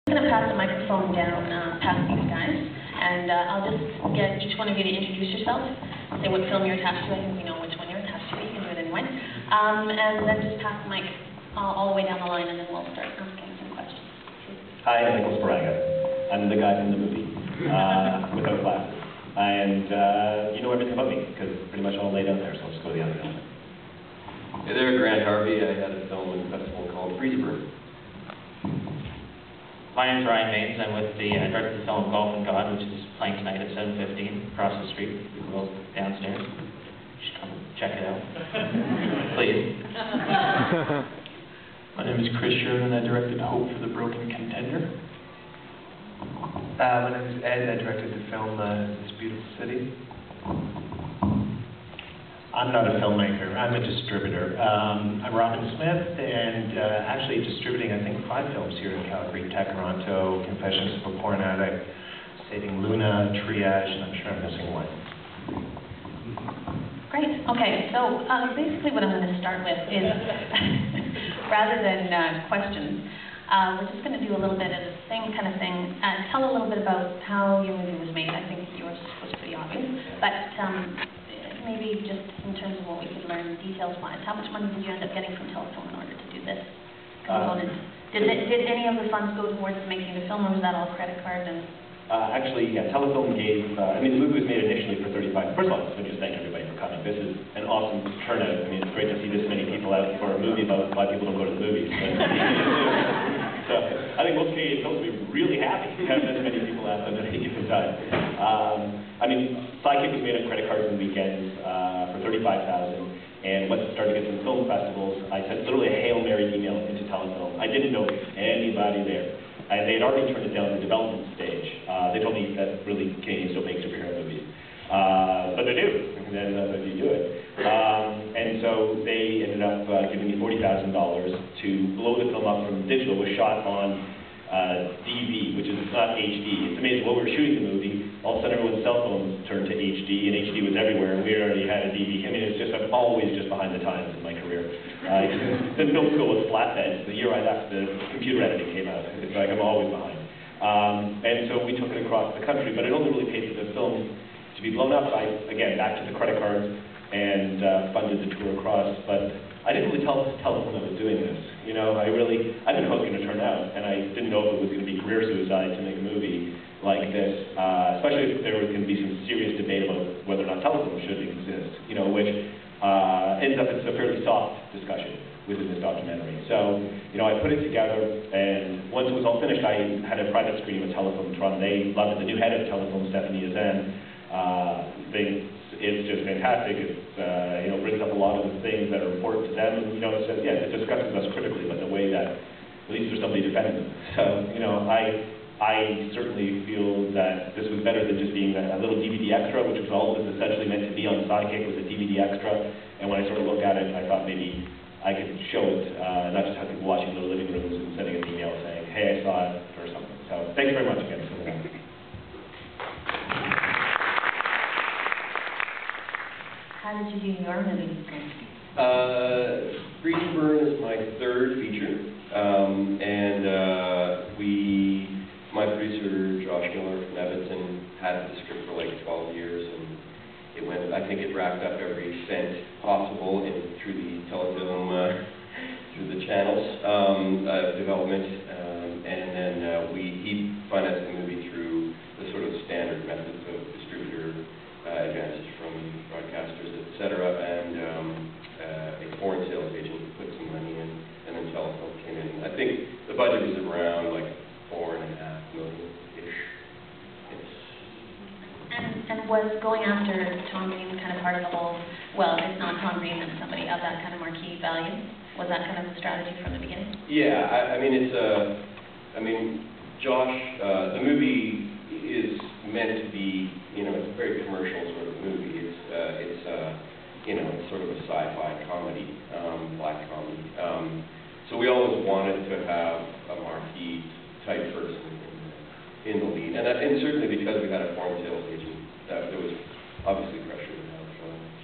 I'm going to pass the microphone down past these guys, and I'll just get each one of you to introduce yourself, say what film you're attached to. I think we know which one you're attached to. You can do it anyway. And then just pass the mic all the way down the line, and then we'll start asking some questions. Hi, I'm Michael Sparaga. I'm the guy from the movie, without glasses. And you know everything about me, because pretty much all laid out there, so I'll just go to the other film. Hey there, Grant Harvey. I had a film in a festival called Freezeburg. My name's Ryan Mains. I'm with the director of the film Golf and God, which is playing tonight at 7:15 across the street. You can go downstairs. You should come check it out. Please. My name is Chris Sherman. I directed Hope for the Broken Contender. My name is Ed. I directed the film This Beautiful City. I'm not a filmmaker, I'm a distributor. I'm Robin Smith, and actually distributing, I think, 5 films here in Calgary: Toronto, Confessions of a Porn Addict, Saving Luna, Triage, and I'm sure I'm missing one. Great. Okay, so basically what I'm going to start with is, rather than questions, we're just going to do a little bit of the same kind of thing. Tell a little bit about how your movie was made. I think yours was pretty obvious, but maybe just in terms of what we could learn details-wise. How much money did you end up getting from Telefilm in order to do this component? Did any of the funds go towards making the film, or was that all credit card? And Actually, yeah, Telefilm gave, the movie was made initially for $35. First of all, I just want to thank everybody for coming. This is an awesome turnout. I mean, it's great to see this many people out for a movie about why people don't go to the movies. So I think most Canadian films will be really happy to have this many people out at any given time. I mean, Sidekick was made on credit cards and weekends for $35,000, and once it started to get to the film festivals, I sent literally a Hail Mary email into Telefilm. I didn't know anybody there, and they had already turned it down to the development stage. They told me that really Canadians don't make superhero movies, but they do, and then if you do it. And so they ended up giving me $40,000 to blow the film up from digital. It was shot on DV, which is not HD. It's amazing. While we were shooting the movie, all of a sudden everyone's cell phones turned to HD, and HD was everywhere, and we already had a DV. I mean, it's just, I'm always just behind the times in my career. In film school, it's flatbed. The year I left, the computer editing came out. It's like I'm always behind. And so we took it across the country, but it only really paid for the film to be blown up. Again, back to the credit cards, and funded the tour across, but I didn't really tell Telefilm I was doing this. You know, I didn't know how it was going to turn out, and I didn't know if it was going to be career suicide to make a movie like this, especially if there was going to be some serious debate about whether or not Telefilm should exist, you know, which ends up it's a fairly soft discussion within this documentary. So, you know, I put it together, and once it was all finished, I had a private screening with Telefilm Toronto. They loved it. The new head of Telefilm, Stephanie Azen, it's just fantastic. It you know, brings up a lot of the things that are important to them, and you know, it says, yeah, it discusses us critically, but in a way that at least there's somebody defending them. So, you know, I certainly feel that this was better than just being a little DVD extra, which was all it was essentially meant to be on Sidekick, was a DVD extra. And when I sort of looked at it, I thought maybe I could show it, not just have people watching in their living rooms and sending an email saying, hey, I saw it, or something. So thanks very much again for that. how did you do your movie? Freezeburg is my 3rd feature, and my producer Josh Miller from Edmonton had the script for like 12 years, and it went. I think it racked up every cent possible through the Telefilm, through the channels of development, and then he financed the movie through the sort of standard methods of distributor advances from broadcasters, etc., and a foreign sales agent put some money in, and then Telefilm came in. I think the budget was around like $4.5 million-ish. And was going after Tom Green kind of part of the whole, well, it's not Tom Green, it's somebody of that kind of marquee value? Was that kind of the strategy from the beginning? Yeah, I mean, Josh, the movie is meant to be, you know, it's a very commercial sort of movie. You know, it's sort of a sci-fi comedy, black comedy. So we always wanted to have a marquee type person in the lead, and certainly because we had a foreign sales agent, there was obviously pressure to have.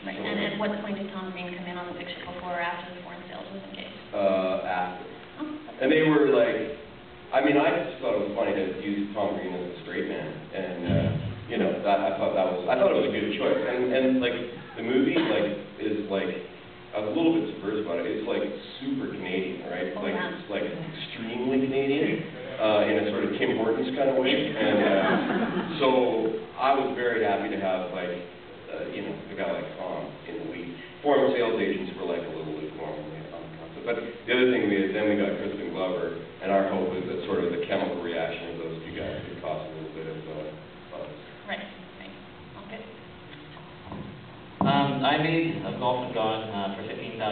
Right. And at what point did Tom Green come in on the picture, before or after the foreign sales was engaged? After. Oh, and they were like, I mean, I just thought it was funny to use Tom Green as a straight man, and you know, I thought it was a good choice. And like the movie is like a little bit subversive about it. It's like super Canadian, right? Oh, Like yeah. it's like extremely Canadian in a sort of Tim Hortons kind of way. And so I was very happy to have like you know, a guy like Tom in the lead. Foreign sales agents were like a little lukewarm on the concept. But the other thing we got Crispin Glover, and our hope is that sort of the chemical reaction of those two guys could cause a little bit of buzz. Right. Okay. I made a Golf and Gone for $15,000,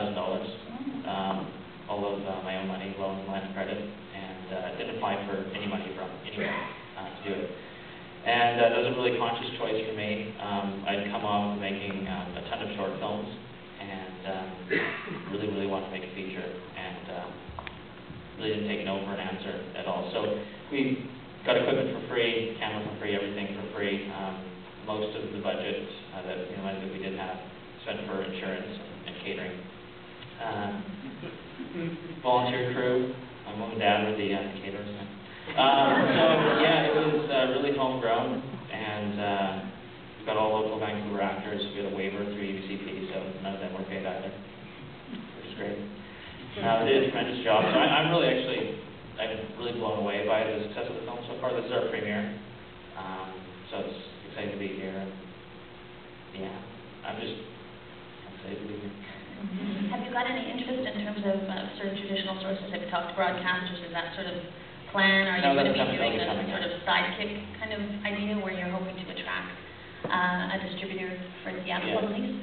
all of my own money, loans, line of credit, and didn't apply for any money from anyone to do it. And that was a really conscious choice for me. I'd come off making a ton of short films, and really wanted to make a feature, and really didn't take no for an answer at all. So we got equipment for free, camera for free, everything for free. Most of the budget that we did have spent for insurance and catering. Volunteer crew. My mom and dad were the caterers. So yeah, it was really homegrown, and we got all local Vancouver actors. We had a waiver through UCP, so none of them were paid either, which is great. They did a tremendous job. So I'm really blown away by the success of the film so far. This is our premiere, so it's excited to be here. And yeah, I'm excited to be here. Have you got any interest in terms of sort of traditional sources? Have you talked to broadcasters? Is that sort of plan? Are you going to be doing a sort of sidekick kind of idea where you're hoping to attract a distributor for theatrical release?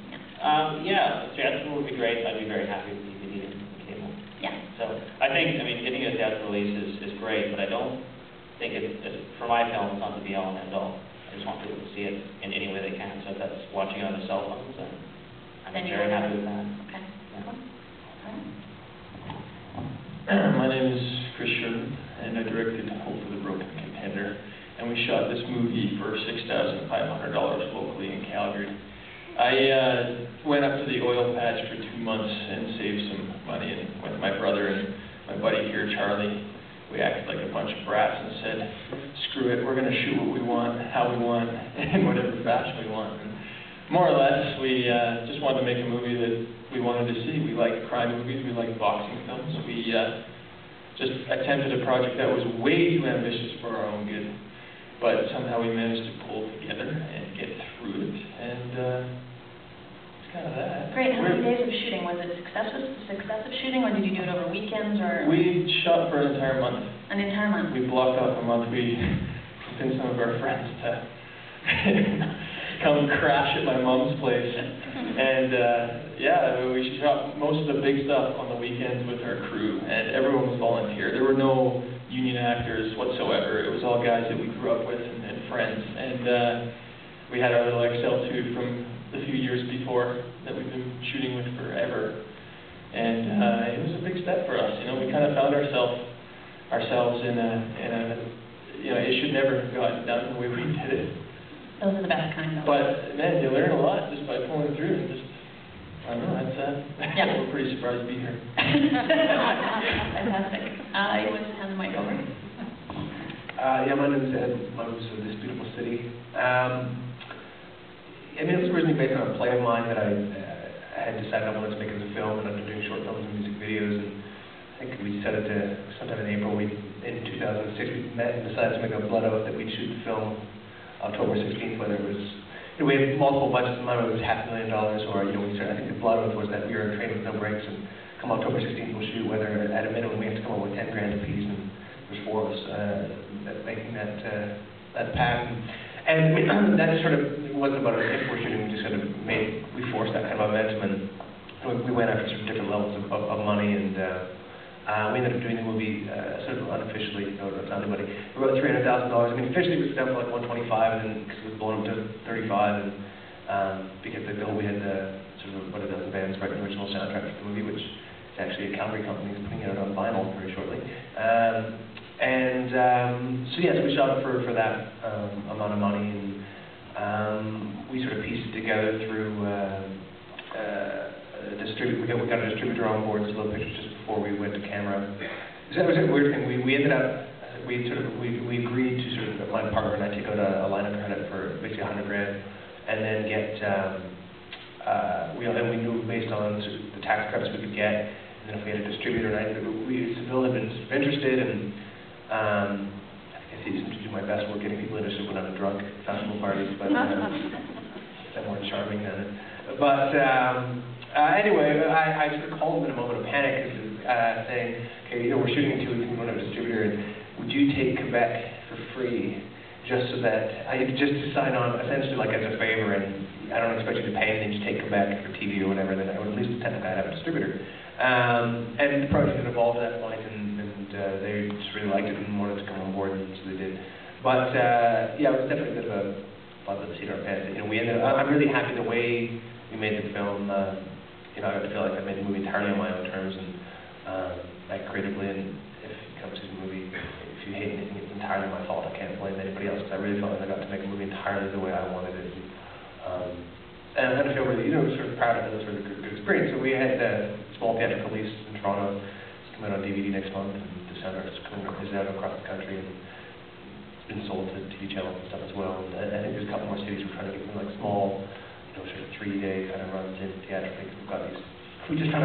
Yeah, theatrical would be great. I'd be very happy with DVD and cable. Yeah. So I think, getting a theatrical release is great, but I don't think for my film, it's not the be-all and end-all. I just want people to see it in any way they can. So if that's watching it on their cell phones, then I'm very happy with that. Okay. Yeah. My name is Chris Sherman, and I directed Hope for the Broken Contender. And we shot this movie for $6,500 locally in Calgary. I went up to the oil patch for 2 months and saved some money, and with my brother and my buddy here, Charlie, we acted like a bunch of brats and said, screw it, we're going to shoot what we want, how we want, in whatever fashion we want. And more or less, we just wanted to make a movie that we wanted to see. We like crime movies, we like boxing films. We just attempted a project that was way too ambitious for our own good, but somehow we managed to pull together and get through it, and it's kind of that. Great. How many days of shooting? Was it successive shooting, or did you do it over weekends, or? We shot for an entire month. An entire month. We blocked off a month. We convinced some of our friends to come crash at my mom's place. And yeah, we shot most of the big stuff on the weekends with our crew, and everyone was volunteer. There were no union actors whatsoever. It was all guys that we grew up with and friends. And we had our little XL2 from the few years before that we've been shooting with forever. And it was a big step for us. We kind of found ourselves in a it should never have gotten done the way we did it. Those are the best kind, though. But man, you learn a lot just by pulling it through, and just, I don't know, Yeah. we're pretty surprised to be here. Fantastic. You want to hand the mic over? Yeah, my name is Ed. My name is This Beautiful City. It was originally based on a play of mine that I had decided I wanted to make as a film, and I've been doing short films and music videos, and I think we decided to, sometime in April, in 2006, we met and decided to make a blood oath that we'd shoot the film October 16th, whether it was, we had multiple budgets in mind, whether it was $500,000 or, I think the blood oath was that we were a train with no brakes, and come October 16th we'll shoot, whether at a minimum we have to come up with $10,000 a piece, and there's 4 of us making that pact. And that just sort of wasn't about if we're shooting, we just sort of we forced that kind of momentum, and we went after sort of different levels of money, and we ended up doing the movie sort of unofficially, not to anybody. We wrote $300,000. Officially it was down for like 125, and then because it was blown up to 35, and because the bill we had sort of about a dozen bands writing the original soundtrack for the movie, which is actually a Calgary company is putting it out on vinyl very shortly. So yes, we shot it for that amount of money, and we sort of pieced it together through we got a distributor on board, Slow Pictures, just before we went to camera. That was a weird thing. We ended up we agreed to sort of, my partner and I take out a line of credit for basically $100,000, and then get, we knew based on sort of the tax credits we could get, and then if we had a distributor, and Seville had been interested, and I seem to do my best work getting people interested when I'm drunk at festival parties, but I'm more charming than it. But anyway, I sort of called them in a moment of panic, saying, okay, we're shooting in 2 weeks, we don't have a distributor, and would you take Quebec for free, just so that just to sign on essentially like as a favor, and I don't expect you to pay anything, just take Quebec for TV or whatever, then I would at least technically I'd have a distributor. And the project had evolved at that point, and they just really liked it and wanted to come on board, and so they did. But yeah, it was definitely a bit of a buzz of the seat in our pants. I'm really happy the way we made the film. I feel like I made the movie entirely on my own terms, and like creatively. And if you come to the movie, if you hate anything, it's entirely my fault. I can't blame anybody else, because I really felt like I got to make a movie entirely the way I wanted it. And I feel really, sort of proud of it. It was a really good experience. So we had a small theatrical release in Toronto. It's coming out on DVD next month in December. It's out across the country, and it's been sold to TV channels and stuff as well. And I think there's a couple more cities we're trying to get them like small, sort of 3-day kind of runs in theatrically. We've got these. We got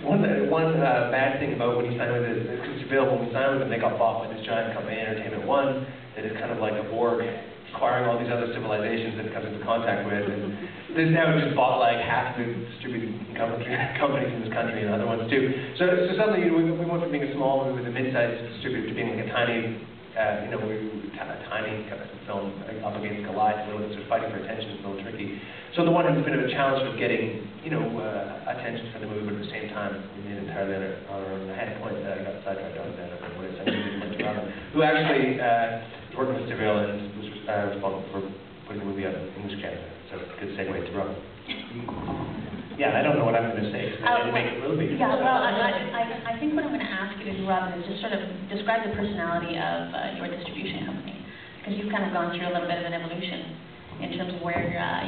one bad thing about when you sign with it, because Seville, when we signed with them, they got bought by this giant company, Entertainment One, that is kind of like a Borg, acquiring all these other civilizations that it comes into contact with, and they've now just bought like half the distributing companies in this country and other ones too. So suddenly we went from being a small movie with a mid-sized distributor to being like a tiny, tiny kind of film up against Goliath, and sort of fighting for attention is a little tricky. So the one has been a challenge of getting, attention for the movie, but at the same time, we made it entirely on our own. I had a point that I got sidetracked on that, who actually worked with Seville and was responsible for putting the movie out in English Canada. So good segue to Robin. Yeah, I don't know what I'm going to say, because I didn't make a movie. Yeah, well, I think what I'm going to ask you to do, Robin, is just sort of describe the personality of your distribution company, because you've kind of gone through a little bit of an evolution in terms of where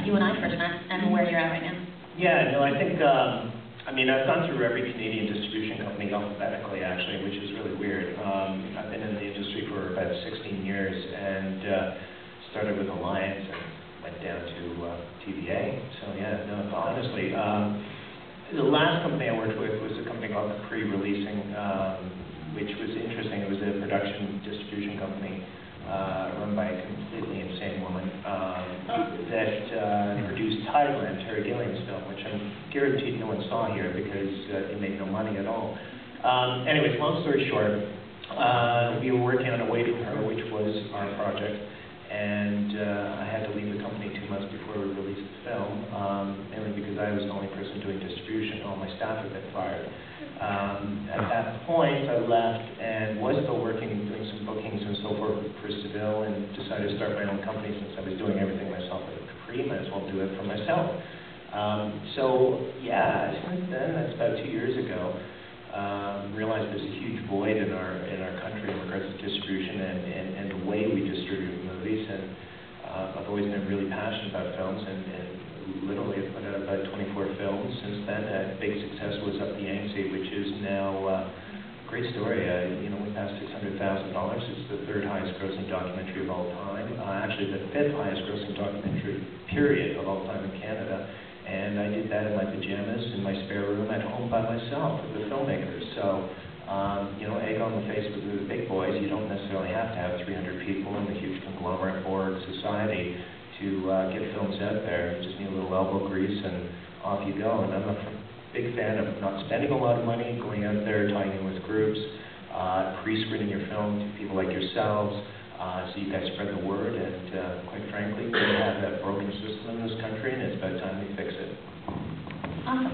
you and I first met and where you're at right now. Yeah, no, I think, I've gone through every Canadian distribution company alphabetically, actually, which is really weird. I've been in the industry for about 16 years, and started with Alliance and went down to TVA. So yeah, no, honestly, the last company I worked with was a company called Capri Releasing, which was interesting. It was a production distribution company run by a completely insane woman that produced Thailand, Terry Gilliam's film, which I'm guaranteed no one saw here because it made no money at all. Anyways, long story short, we were working on Away From Her, which was our project, and I had to leave the company 2 months before we released the film, mainly because I was the only person doing distribution. All my staff had been fired. At that point, I left and was still working, doing some bookings and so forth for Seville, and decided to start my own company since I was doing everything myself at Capri. Might as well do it for myself. So yeah, since then, that's about 2 years ago, realized there's a huge void in our country in regards to distribution and the way we distribute movies. And I've always been really passionate about films, and literally I've put out about 24 films since then. A big success was Up the Yangtze, which is now a great story. We passed $600,000. It's the 3rd highest grossing documentary of all time. Actually, the 5th highest grossing documentary period of all time in Canada. And I did that in my pajamas in my spare room at home by myself with the filmmakers. So, egg on the face with the big boys. You don't necessarily have to have 300 people in the huge conglomerate Borg society to get films out there. You just need a little elbow grease and off you go. And I'm a big fan of not spending a lot of money, going out there, tying in with groups, pre-screening your film to people like yourselves, so you guys spread the word. And quite frankly, we have that broken system in this country, and it's about time we fix it. Awesome.